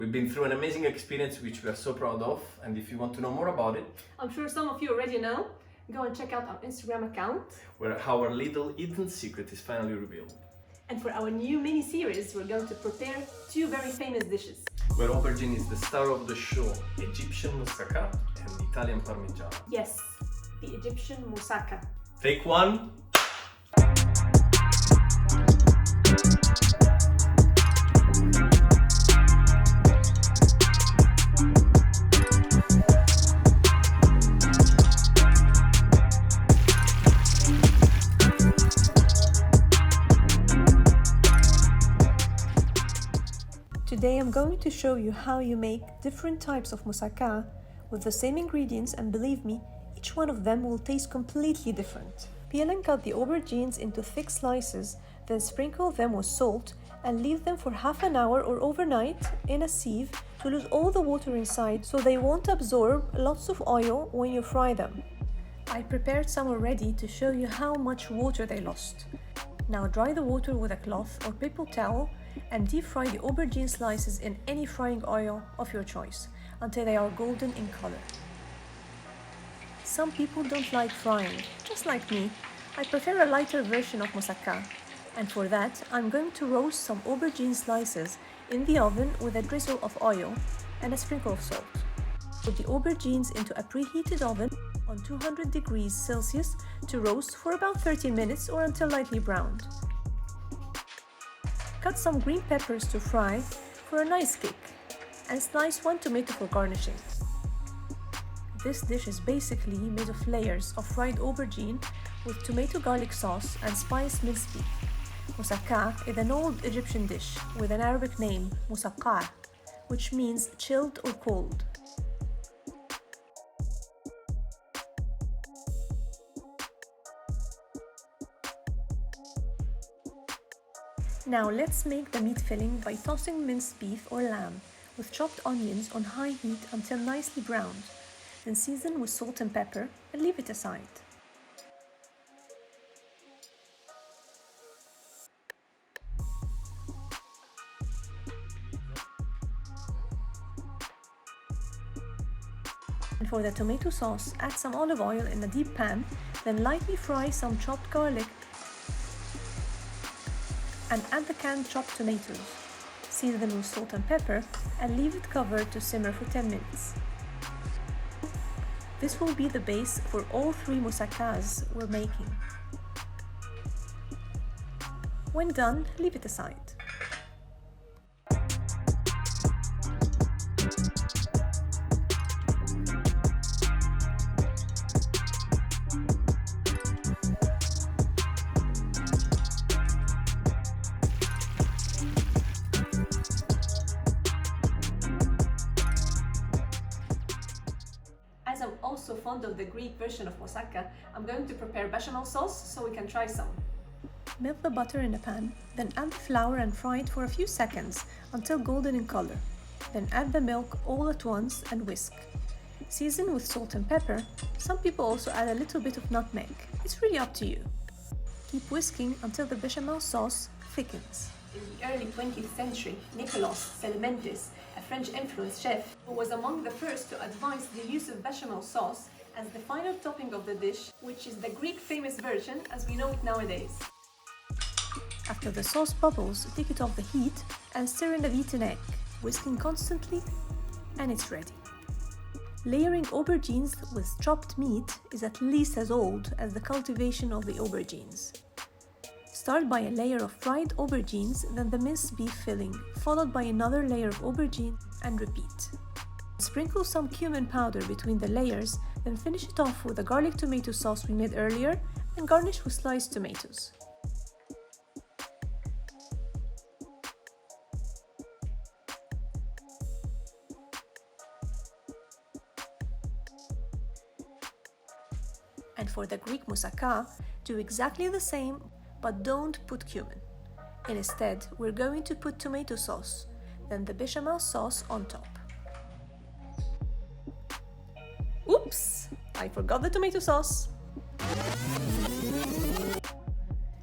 We've been through an amazing experience which we are so proud of, and if you want to know more about it, I'm sure some of you already know. Go and check out our Instagram account. where our little hidden secret is finally revealed. And for our new mini-series, we're going to prepare two very famous dishes. Where aubergine is the star of the show, Egyptian moussaka and Italian parmigiana. Yes, the Egyptian moussaka. Take one. Today I'm going to show you how you make different types of moussaka with the same ingredients, and believe me, each one of them will taste completely different. Peel and cut the aubergines into thick slices, then sprinkle them with salt and leave them for half an hour or overnight in a sieve to lose all the water inside so they won't absorb lots of oil when you fry them. I prepared some already to show you how much water they lost. Now dry the water with a cloth or paper towel and deep fry the aubergine slices in any frying oil of your choice until they are golden in color. Some people don't like frying, just like me. I prefer a lighter version of moussaka, and for that I'm going to roast some aubergine slices in the oven with a drizzle of oil and a sprinkle of salt. Put the aubergines into a preheated oven on 200 degrees Celsius to roast for about 30 minutes or until lightly browned. Cut some green peppers to fry for a nice kick and slice one tomato for garnishing. This dish is basically made of layers of fried aubergine with tomato garlic sauce and spiced minced beef. Moussaka is an old Egyptian dish with an Arabic name, Moussaka, which means chilled or cold. Now let's make the meat filling by tossing minced beef or lamb with chopped onions on high heat until nicely browned. Then season with salt and pepper and leave it aside. And for the tomato sauce, add some olive oil in a deep pan, then lightly fry some chopped garlic and add the canned chopped tomatoes. Season with salt and pepper and leave it covered to simmer for 10 minutes. This will be the base for all three moussakas we're making. When done, leave it aside. As I'm also fond of the Greek version of moussaka, I'm going to prepare bechamel sauce so we can try some. Melt the butter in a pan, then add the flour and fry it for a few seconds until golden in color. Then add the milk all at once and whisk. Season with salt and pepper. Some people also add a little bit of nutmeg. It's really up to you. Keep whisking until the bechamel sauce thickens. In the early 20th century, Nicolas Selmentis, a French-influenced chef, who was among the first to advise the use of bechamel sauce as the final topping of the dish, which is the Greek famous version as we know it nowadays. After the sauce bubbles, take it off the heat and stir in the beaten egg, whisking constantly, and it's ready. Layering aubergines with chopped meat is at least as old as the cultivation of the aubergines. Start by a layer of fried aubergines, then the minced beef filling, followed by another layer of aubergine, and repeat. Sprinkle some cumin powder between the layers, then finish it off with the garlic tomato sauce we made earlier and garnish with sliced tomatoes. And for the Greek moussaka, do exactly the same, but don't put cumin. Instead, we're going to put tomato sauce, then the bechamel sauce on top. Oops! I forgot the tomato sauce!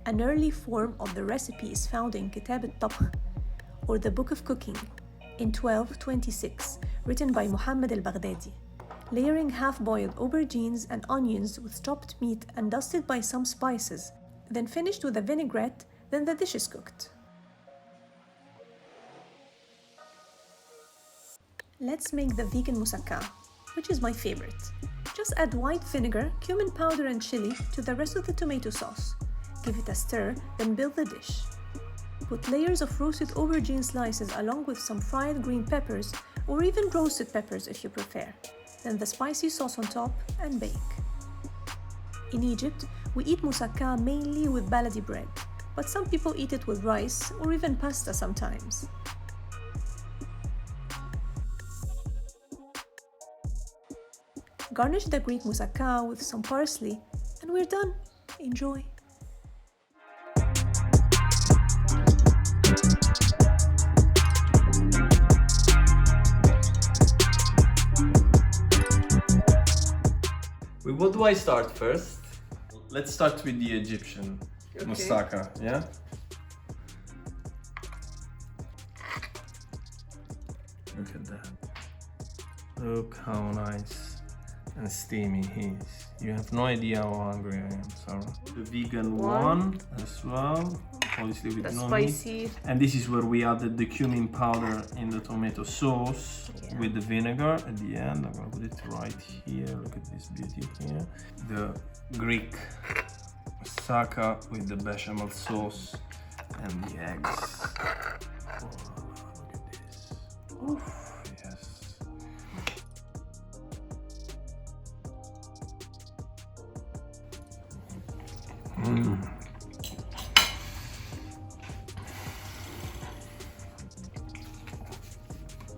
An early form of the recipe is found in Kitab al-Tabkh, or the Book of Cooking, in 1226, written by Muhammad al-Baghdadi. Layering half-boiled aubergines and onions with chopped meat and dusted by some spices, then finished with a vinaigrette, then the dish is cooked. Let's make the vegan moussaka, which is my favorite. Just add white vinegar, cumin powder and chili to the rest of the tomato sauce. Give it a stir, then build the dish. Put layers of roasted aubergine slices along with some fried green peppers or even roasted peppers if you prefer. Then the spicy sauce on top and bake. In Egypt, we eat moussaka mainly with baladi bread, but some people eat it with rice or even pasta sometimes. Garnish the Greek moussaka with some parsley and we're done. Enjoy! What do I start first? Let's start with the Egyptian moussaka, yeah? Look at that. Look how nice and steamy he is. You have no idea how hungry I am, Sarah. The vegan one as well, obviously with no spicy meat. And this is where we added the cumin powder in the tomato sauce with the vinegar at the end. I'm gonna put it right here. Look at this beauty here. The Greek moussaka with the bechamel sauce and the eggs. Oh, look at this. Oof, yes.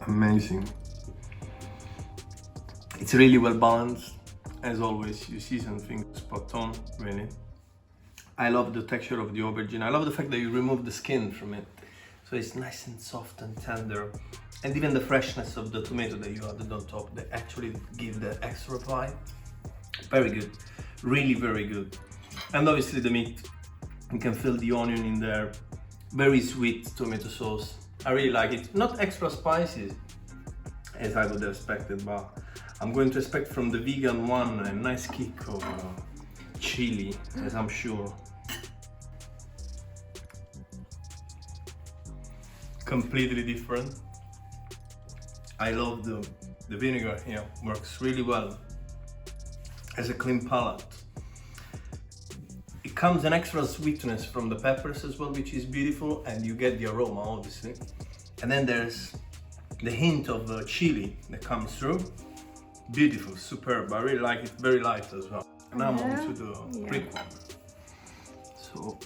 Amazing. It's really well balanced. As always, you see something spot on, really. I love the texture of the aubergine. I love the fact that you remove the skin from it. So it's nice and soft and tender. And even the freshness of the tomato that you added on top, they actually give the extra bite. Very good. Really very good. And obviously the meat, you can feel the onion in there. Very sweet tomato sauce. I really like it. Not extra spicy as I would have expected, but I'm going to expect from the vegan one a nice kick of chili, as I'm sure. Completely different. I love the vinegar here, works really well as a clean palate. It comes an extra sweetness from the peppers as well, which is beautiful, and you get the aroma obviously. And then there's the hint of chili that comes through. Beautiful, superb. I really like it, very light as well. And I'm on to the Greek one. So,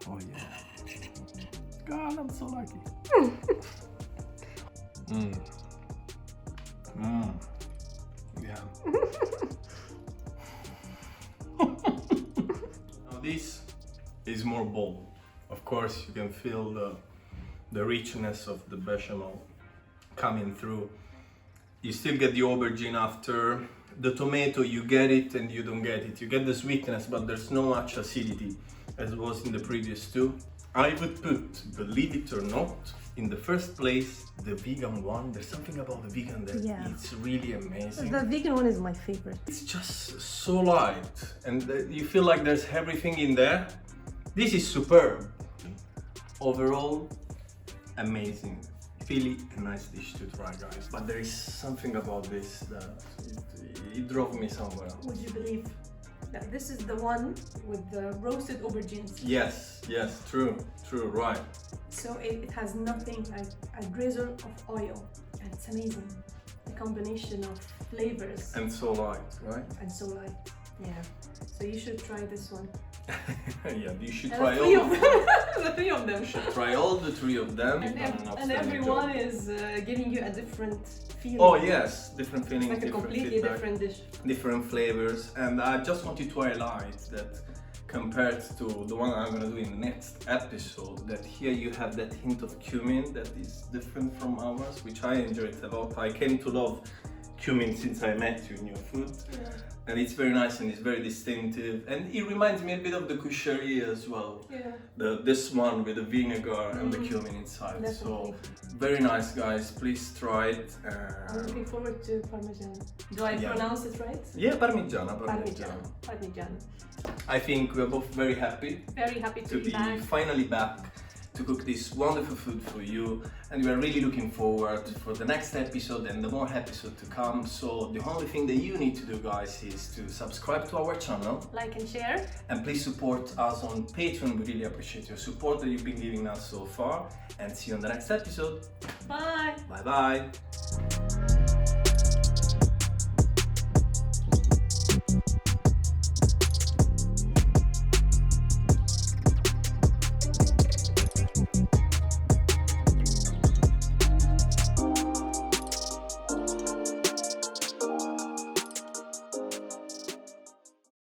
oh yeah. God, I'm so lucky. Yeah. Now this is more bold. Of course, you can feel the richness of the bechamel coming through. You still get the aubergine after. The tomato, you get it and you don't get it. You get the sweetness, but there's no much acidity as was in the previous two. I would put, believe it or not, in the first place, the vegan one. There's something about the vegan that it's really amazing. The vegan one is my favorite. It's just so light and you feel like there's everything in there. This is superb. Overall, amazing. Really a nice dish to try, guys. But there is something about this that it drove me somewhere. Would you believe that this is the one with the roasted aubergines? Yes, true, right. So it has nothing like a drizzle of oil, and it's amazing. The combination of flavors. And so light, right? And so light, yeah. So you should try this one. Yeah, you should try all of them. The three of them. You should try all the three of them. And everyone is giving you a different feeling. Oh yes, different feelings, like a completely different dish. Different flavors. And I just wanted to highlight that compared to the one I'm gonna do in the next episode, that here you have that hint of cumin that is different from ours, which I enjoyed a lot. I came to love cumin since I met you in your food. Yeah. And it's very nice and it's very distinctive, and it reminds me a bit of the coucherie as well. Yeah. This one with the vinegar and the cumin inside. Definitely. So very nice, guys. Please try it. I'm looking forward to Parmigiana. Do I pronounce it right? Yeah, Parmigiana. Parmigiana. I think we're both very happy. Very happy to be back. Finally back to cook this wonderful food for you, and we are really looking forward for the next episode and the more episode to come. So the only thing that you need to do, guys, is to subscribe to our channel, like and share, and please support us on Patreon. We really appreciate your support that you've been giving us so far, and see you on the next episode. Bye. Bye bye.